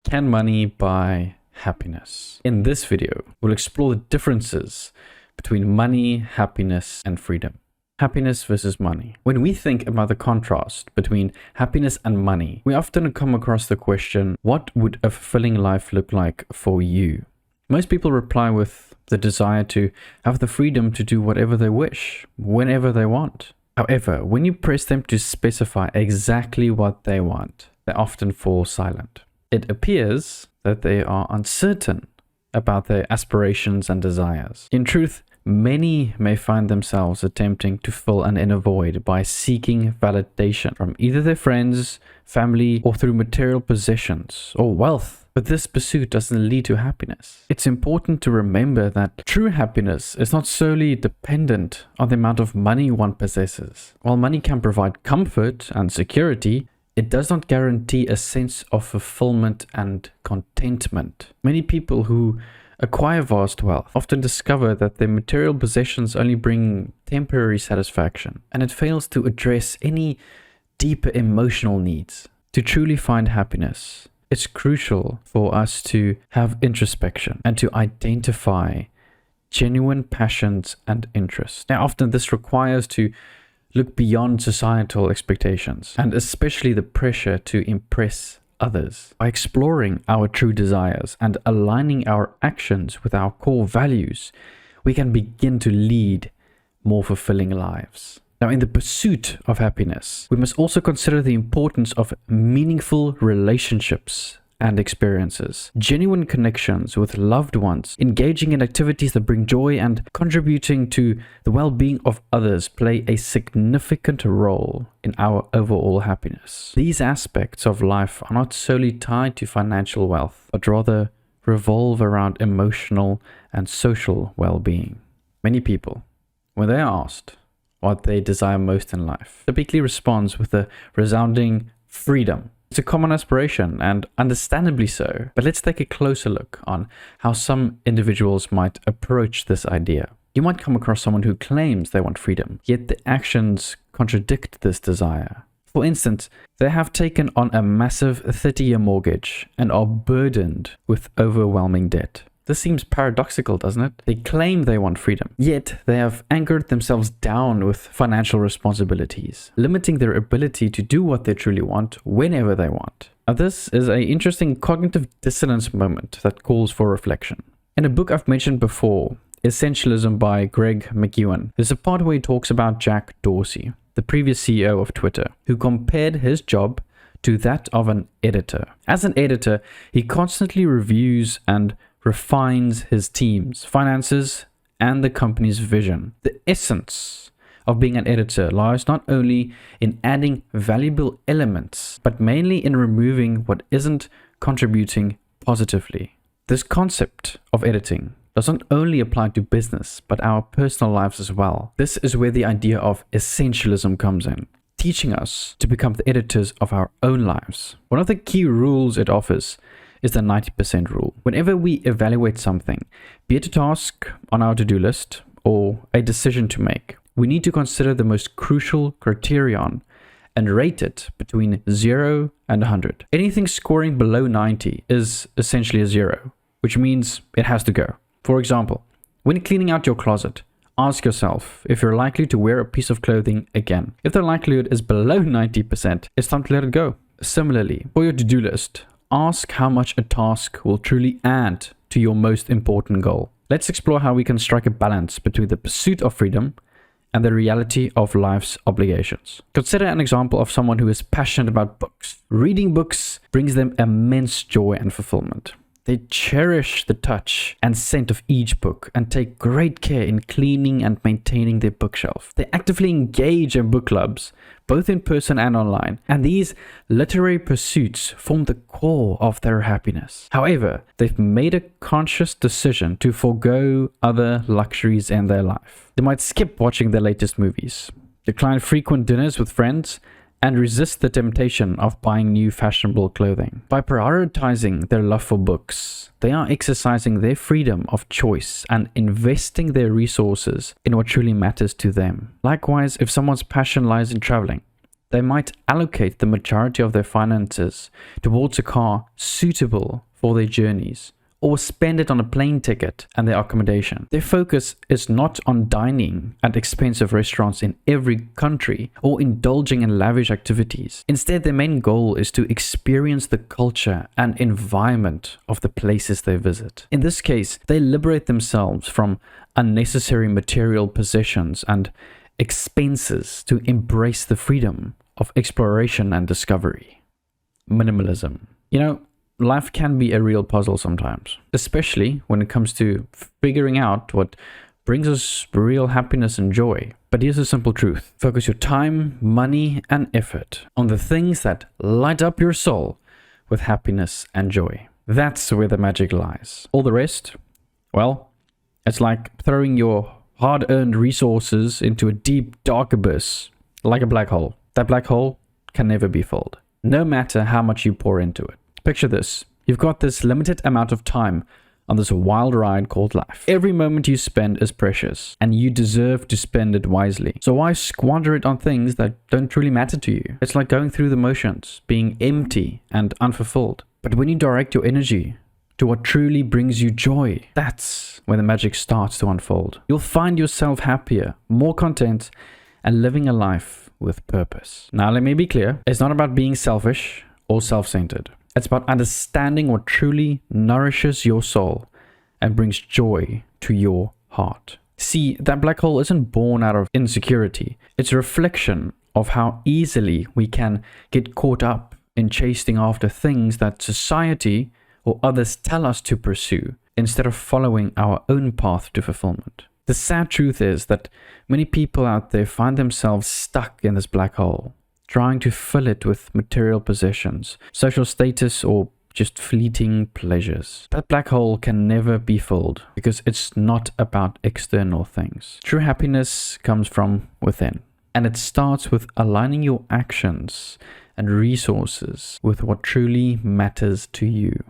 Can money buy happiness? In this video, we'll explore the differences between money, happiness, and freedom. Happiness versus money. When we think about the contrast between happiness and money, we often come across the question, what would a fulfilling life look like for you? Most people reply with the desire to have the freedom to do whatever they wish, whenever they want. However, when you press them to specify exactly what they want, they often fall silent. It appears that they are uncertain about their aspirations and desires. In truth, many may find themselves attempting to fill an inner void by seeking validation from either their friends, family, or through material possessions or wealth. But this pursuit doesn't lead to happiness. It's important to remember that true happiness is not solely dependent on the amount of money one possesses. While money can provide comfort and security, it does not guarantee a sense of fulfillment and contentment. Many people who acquire vast wealth often discover that their material possessions only bring temporary satisfaction, and it fails to address any deeper emotional needs. To truly find happiness, it's crucial for us to have introspection and to identify genuine passions and interests. Now, often this requires to look beyond societal expectations, and especially the pressure to impress others. By exploring our true desires and aligning our actions with our core values, we can begin to lead more fulfilling lives. Now, in the pursuit of happiness, we must also consider the importance of meaningful relationships and experiences, genuine connections with loved ones, engaging in activities that bring joy, and contributing to the well-being of others play a significant role in our overall happiness. These aspects of life are not solely tied to financial wealth, but rather revolve around emotional and social well-being. Many people, when they are asked what they desire most in life, typically responds with a resounding freedom. It's a common aspiration, and understandably so, but let's take a closer look on how some individuals might approach this idea. You might come across someone who claims they want freedom, yet the actions contradict this desire. For instance, they have taken on a massive 30-year mortgage and are burdened with overwhelming debt. This seems paradoxical, doesn't it? They claim they want freedom, yet they have anchored themselves down with financial responsibilities, limiting their ability to do what they truly want whenever they want. Now, this is an interesting cognitive dissonance moment that calls for reflection. In a book I've mentioned before, Essentialism by Greg McKeown, there's a part where he talks about Jack Dorsey, the previous CEO of Twitter, who compared his job to that of an editor. As an editor, he constantly reviews and refines his team's finances and the company's vision. The essence of being an editor lies not only in adding valuable elements, but mainly in removing what isn't contributing positively. This concept of editing does not only apply to business, but our personal lives as well. This is where the idea of essentialism comes in, teaching us to become the editors of our own lives. One of the key rules it offers is the 90% rule. Whenever we evaluate something, be it a task on our to-do list or a decision to make, we need to consider the most crucial criterion and rate it between 0 and 100. Anything scoring below 90 is essentially a 0, which means it has to go. For example, when cleaning out your closet, ask yourself if you're likely to wear a piece of clothing again. If the likelihood is below 90%, it's time to let it go. Similarly, for your to-do list, ask how much a task will truly add to your most important goal. Let's explore how we can strike a balance between the pursuit of freedom and the reality of life's obligations. Consider an example of someone who is passionate about books. Reading books brings them immense joy and fulfillment. They cherish the touch and scent of each book and take great care in cleaning and maintaining their bookshelf. They actively engage in book clubs, both in person and online, and these literary pursuits form the core of their happiness. However, they've made a conscious decision to forego other luxuries in their life. They might skip watching their latest movies, decline frequent dinners with friends, and resist the temptation of buying new fashionable clothing. By prioritizing their love for books, they are exercising their freedom of choice and investing their resources in what truly matters to them. Likewise, if someone's passion lies in traveling, They might allocate the majority of their finances towards a car suitable for their journeys, or spend it on a plane ticket and their accommodation. Their focus is not on dining at expensive restaurants in every country or indulging in lavish activities. Instead, their main goal is to experience the culture and environment of the places they visit. In this case, they liberate themselves from unnecessary material possessions and expenses to embrace the freedom of exploration and discovery. Minimalism. You know, life can be a real puzzle sometimes, especially when it comes to figuring out what brings us real happiness and joy. But here's a simple truth. Focus your time, money, and effort on the things that light up your soul with happiness and joy. That's where the magic lies. All the rest, well, it's like throwing your hard-earned resources into a deep, dark abyss, like a black hole. That black hole can never be filled, no matter how much you pour into it. Picture this. You've got this limited amount of time on this wild ride called life. Every moment you spend is precious, and you deserve to spend it wisely. So why squander it on things that don't truly matter to you? It's like going through the motions, being empty and unfulfilled. But when you direct your energy to what truly brings you joy, that's when the magic starts to unfold. You'll find yourself happier, more content, and living a life with purpose. Now, let me be clear. It's not about being selfish or self-centered. It's about understanding what truly nourishes your soul and brings joy to your heart. See, that black hole isn't born out of insecurity. It's a reflection of how easily we can get caught up in chasing after things that society or others tell us to pursue instead of following our own path to fulfillment. The sad truth is that many people out there find themselves stuck in this black hole, trying to fill it with material possessions, social status, or just fleeting pleasures. That black hole can never be filled because it's not about external things. True happiness comes from within, and it starts with aligning your actions and resources with what truly matters to you.